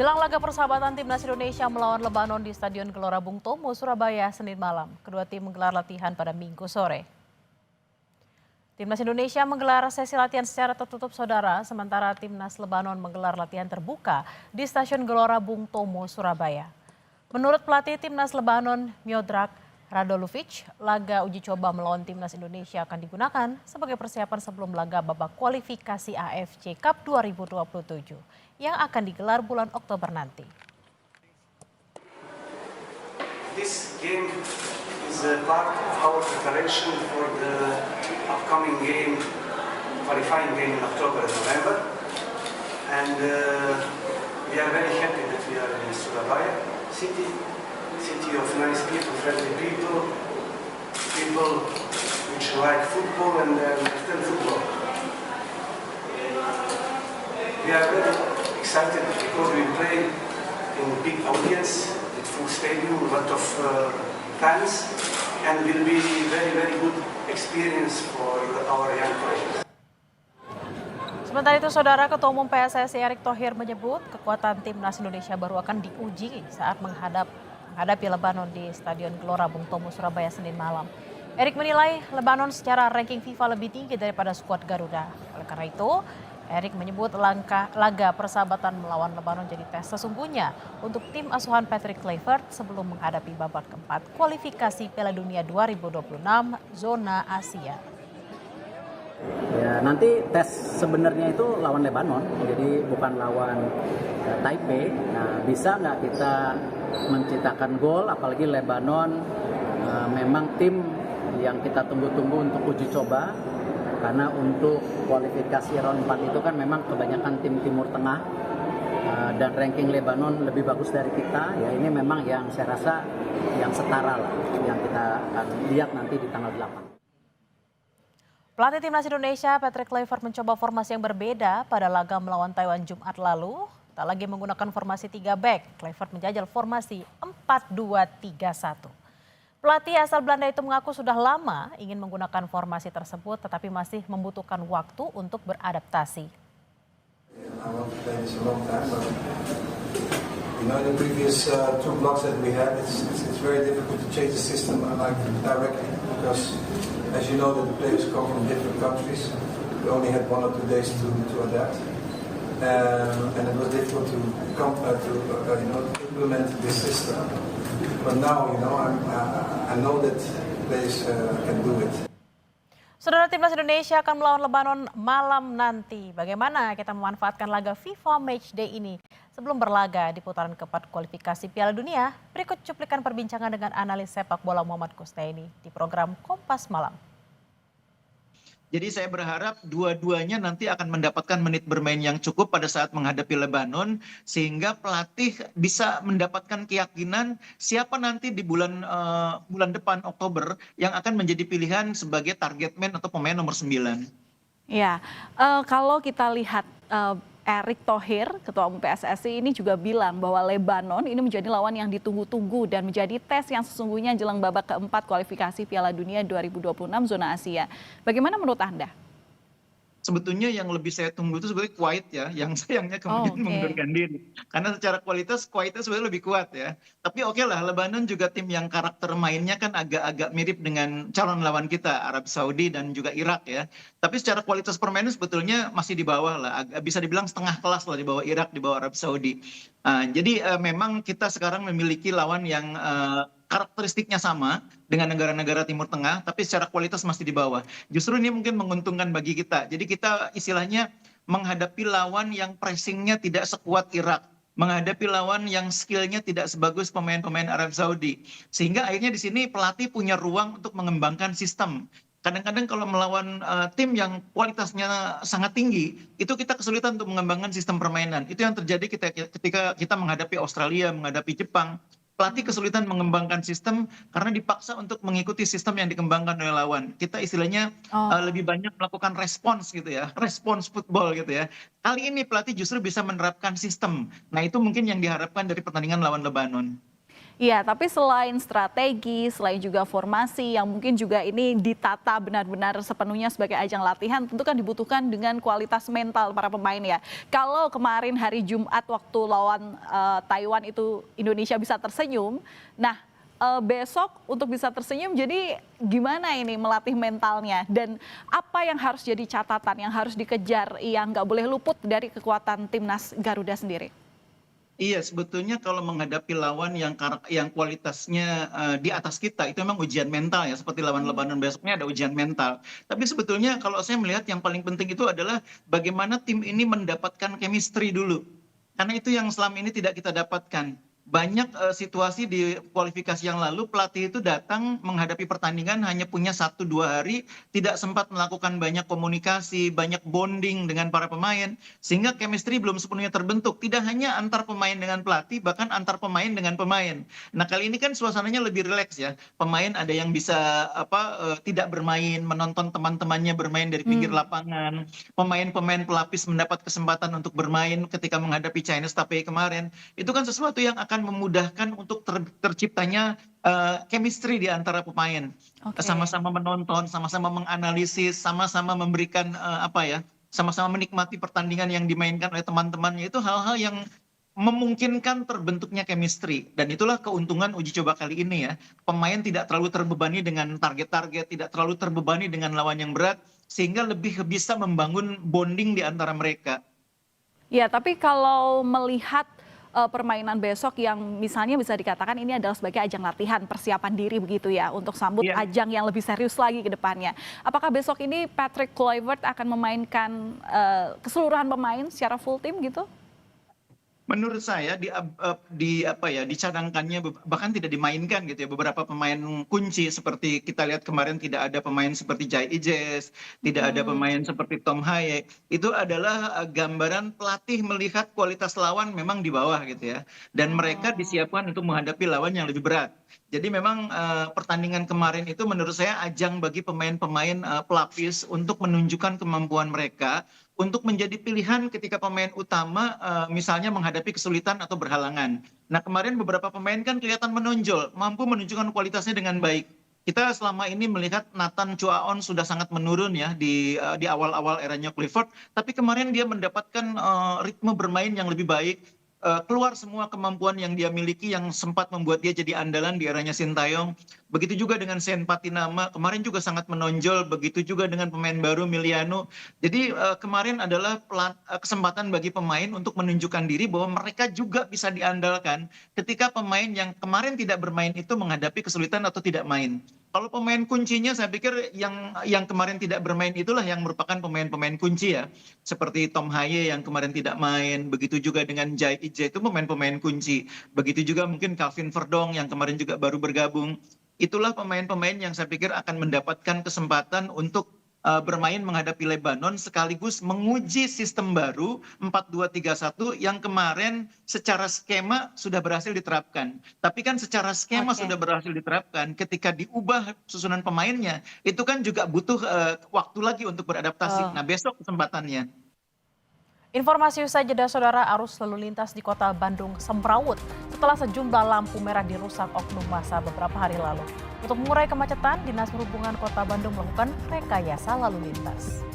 Jelang laga persahabatan Timnas Indonesia melawan Lebanon di Stadion Gelora Bung Tomo, Surabaya, Senin malam. Kedua tim menggelar latihan pada Minggu sore. Timnas Indonesia menggelar sesi latihan secara tertutup saudara, sementara Timnas Lebanon menggelar latihan terbuka di Stasiun Gelora Bung Tomo, Surabaya. Menurut pelatih Timnas Lebanon, Miodrag Radolovic, laga uji coba melawan Timnas Indonesia akan digunakan sebagai persiapan sebelum laga babak kualifikasi AFC Cup 2027 yang akan digelar bulan Oktober nanti. This game is a part of our preparation for the upcoming game, qualifying game in October and November. And we are very happy that we are in Surabaya city of nice people, friendly people which like football and understand football. We are very excited because we play in big audience, with full stadium, a lot of fans, and will be very good experience for our young players. Sementara itu, Saudara, Ketua Umum PSSI Erick Thohir menyebut kekuatan Timnas Indonesia baru akan diuji saat menghadapi Lebanon di Stadion Gelora Bung Tomo, Surabaya, Senin malam. Erick menilai Lebanon secara ranking FIFA lebih tinggi daripada skuad Garuda. Oleh karena itu, Erick menyebut laga persahabatan melawan Lebanon jadi tes sesungguhnya untuk tim asuhan Patrick Kluivert sebelum menghadapi babak keempat kualifikasi Piala Dunia 2026 zona Asia. Ya, nanti tes sebenarnya itu lawan Lebanon, jadi bukan lawan Taipei. Nah, bisa nggak kita menciptakan gol, apalagi Lebanon memang tim yang kita tunggu-tunggu untuk uji coba. Karena untuk kualifikasi round 4 itu kan memang kebanyakan tim Timur Tengah dan ranking Lebanon lebih bagus dari kita. Ya, ini memang yang saya rasa yang setara lah, yang kita akan lihat nanti di tanggal 8. Pelatih Timnas Indonesia Patrick Kluivert mencoba formasi yang berbeda pada laga melawan Taiwan Jumat lalu. Tak lagi menggunakan formasi 3 back, Kluivert menjajal formasi 4-2-3-1. Pelatih asal Belanda itu mengaku sudah lama ingin menggunakan formasi tersebut tetapi masih membutuhkan waktu untuk beradaptasi. You know, in the previous two blocks that we had, it's very difficult to change the system like directly because, as you know, that the players come from different countries. We only had 1 or 2 days to adapt, and it was difficult to implement this system. But now, you know, I know that players can do it. Saudara, Timnas Indonesia akan melawan Lebanon malam nanti. Bagaimana kita memanfaatkan laga FIFA Matchday ini sebelum berlaga di putaran keempat kualifikasi Piala Dunia? Berikut cuplikan perbincangan dengan analis sepak bola Muhammad Kustaini di program Kompas Malam. Jadi saya berharap dua-duanya nanti akan mendapatkan menit bermain yang cukup pada saat menghadapi Lebanon sehingga pelatih bisa mendapatkan keyakinan siapa nanti di bulan depan Oktober yang akan menjadi pilihan sebagai target man atau pemain nomor 9. Ya, kalau kita lihat Erick Thohir, Ketua Umum PSSI ini juga bilang bahwa Lebanon ini menjadi lawan yang ditunggu-tunggu dan menjadi tes yang sesungguhnya jelang babak keempat kualifikasi Piala Dunia 2026 zona Asia. Bagaimana menurut Anda? Sebetulnya yang lebih saya tunggu itu sebetulnya Kuwait ya, yang sayangnya kemudian mengundurkan diri. Karena secara kualitas Kuwaitnya sebenarnya lebih kuat ya. Tapi oke lah, Lebanon juga tim yang karakter mainnya kan agak-agak mirip dengan calon lawan kita, Arab Saudi dan juga Irak ya. Tapi secara kualitas permainan sebetulnya masih di bawah lah, bisa dibilang setengah kelas lah di bawah Irak, di bawah Arab Saudi. Jadi memang kita sekarang memiliki lawan yang karakteristiknya sama dengan negara-negara Timur Tengah, tapi secara kualitas masih di bawah. Justru ini mungkin menguntungkan bagi kita. Jadi kita istilahnya menghadapi lawan yang pressingnya tidak sekuat Irak, menghadapi lawan yang skillnya tidak sebagus pemain-pemain Arab Saudi. Sehingga akhirnya di sini pelatih punya ruang untuk mengembangkan sistem. Kadang-kadang kalau melawan tim yang kualitasnya sangat tinggi, itu kita kesulitan untuk mengembangkan sistem permainan. Itu yang terjadi ketika kita menghadapi Australia, menghadapi Jepang. Pelatih kesulitan mengembangkan sistem karena dipaksa untuk mengikuti sistem yang dikembangkan oleh lawan. Kita istilahnya lebih banyak melakukan respons gitu ya, respons football gitu ya. Kali ini pelatih justru bisa menerapkan sistem. Nah itu mungkin yang diharapkan dari pertandingan lawan Lebanon. Iya, tapi selain strategi, selain juga formasi yang mungkin juga ini ditata benar-benar sepenuhnya sebagai ajang latihan, tentu kan dibutuhkan dengan kualitas mental para pemain ya. Kalau kemarin hari Jumat waktu lawan Taiwan itu Indonesia bisa tersenyum, nah besok untuk bisa tersenyum jadi gimana ini melatih mentalnya dan apa yang harus jadi catatan, yang harus dikejar, yang nggak boleh luput dari kekuatan timnas Garuda sendiri? Iya, sebetulnya kalau menghadapi lawan yang kualitasnya di atas kita, itu memang ujian mental ya, seperti lawan Lebanon besoknya ada ujian mental. Tapi sebetulnya kalau saya melihat yang paling penting itu adalah bagaimana tim ini mendapatkan chemistry dulu. Karena itu yang selama ini tidak kita dapatkan. Banyak situasi di kualifikasi yang lalu pelatih itu datang menghadapi pertandingan hanya punya 1-2 hari, tidak sempat melakukan banyak komunikasi, banyak bonding dengan para pemain, sehingga chemistry belum sepenuhnya terbentuk. Tidak hanya antar pemain dengan pelatih, bahkan antar pemain dengan pemain. Nah kali ini kan suasananya lebih rileks ya. Pemain ada yang bisa tidak bermain, menonton teman-temannya bermain dari pinggir lapangan. Pemain-pemain pelapis mendapat kesempatan untuk bermain ketika menghadapi Chinese Taipei kemarin. Itu kan sesuatu yang akan memudahkan untuk terciptanya chemistry di antara pemain. Sama-sama menonton, sama-sama menganalisis, sama-sama memberikan sama-sama menikmati pertandingan yang dimainkan oleh teman-temannya. Itu hal-hal yang memungkinkan terbentuknya chemistry. Dan itulah keuntungan uji coba kali ini ya. Pemain tidak terlalu terbebani dengan target-target, tidak terlalu terbebani dengan lawan yang berat, sehingga lebih bisa membangun bonding di antara mereka. Ya, tapi kalau melihat permainan besok yang misalnya bisa dikatakan ini adalah sebagai ajang latihan, persiapan diri begitu ya untuk sambut ajang yang lebih serius lagi ke depannya. Apakah besok ini Patrick Kluivert akan memainkan keseluruhan pemain secara full tim gitu? Menurut saya dicadangkannya bahkan tidak dimainkan gitu ya beberapa pemain kunci seperti kita lihat kemarin tidak ada pemain seperti Jai Ijes, tidak ada pemain seperti Tom Haye. Itu adalah gambaran pelatih melihat kualitas lawan memang di bawah gitu ya. Dan mereka disiapkan untuk menghadapi lawan yang lebih berat. Jadi memang pertandingan kemarin itu menurut saya ajang bagi pemain-pemain pelapis untuk menunjukkan kemampuan mereka untuk menjadi pilihan ketika pemain utama misalnya menghadapi kesulitan atau berhalangan. Nah kemarin beberapa pemain kan kelihatan menonjol, mampu menunjukkan kualitasnya dengan baik. Kita selama ini melihat Nathan Chuaon sudah sangat menurun ya di awal-awal eranya Kluivert, tapi kemarin dia mendapatkan ritme bermain yang lebih baik. Keluar semua kemampuan yang dia miliki yang sempat membuat dia jadi andalan di eranya Sintayong. Begitu juga dengan Sen Patinama, kemarin juga sangat menonjol. Begitu juga dengan pemain baru Miliano. Jadi kemarin adalah kesempatan bagi pemain untuk menunjukkan diri bahwa mereka juga bisa diandalkan ketika pemain yang kemarin tidak bermain itu menghadapi kesulitan atau tidak main. Kalau pemain kuncinya saya pikir yang kemarin tidak bermain itulah yang merupakan pemain-pemain kunci ya. Seperti Tom Haye yang kemarin tidak main, begitu juga dengan Jai Ije itu pemain-pemain kunci. Begitu juga mungkin Calvin Verdong yang kemarin juga baru bergabung. Itulah pemain-pemain yang saya pikir akan mendapatkan kesempatan untuk bermain menghadapi Lebanon sekaligus menguji sistem baru 4-2-3-1 yang kemarin secara skema sudah berhasil diterapkan. Tapi kan secara skema sudah berhasil diterapkan, ketika diubah susunan pemainnya itu kan juga butuh waktu lagi untuk beradaptasi. Nah besok kesempatannya. Informasi usai jeda saudara, arus lalu lintas di kota Bandung semrawut setelah sejumlah lampu merah dirusak oknum massa beberapa hari lalu. Untuk mengurai kemacetan, Dinas Perhubungan Kota Bandung melakukan rekayasa lalu lintas.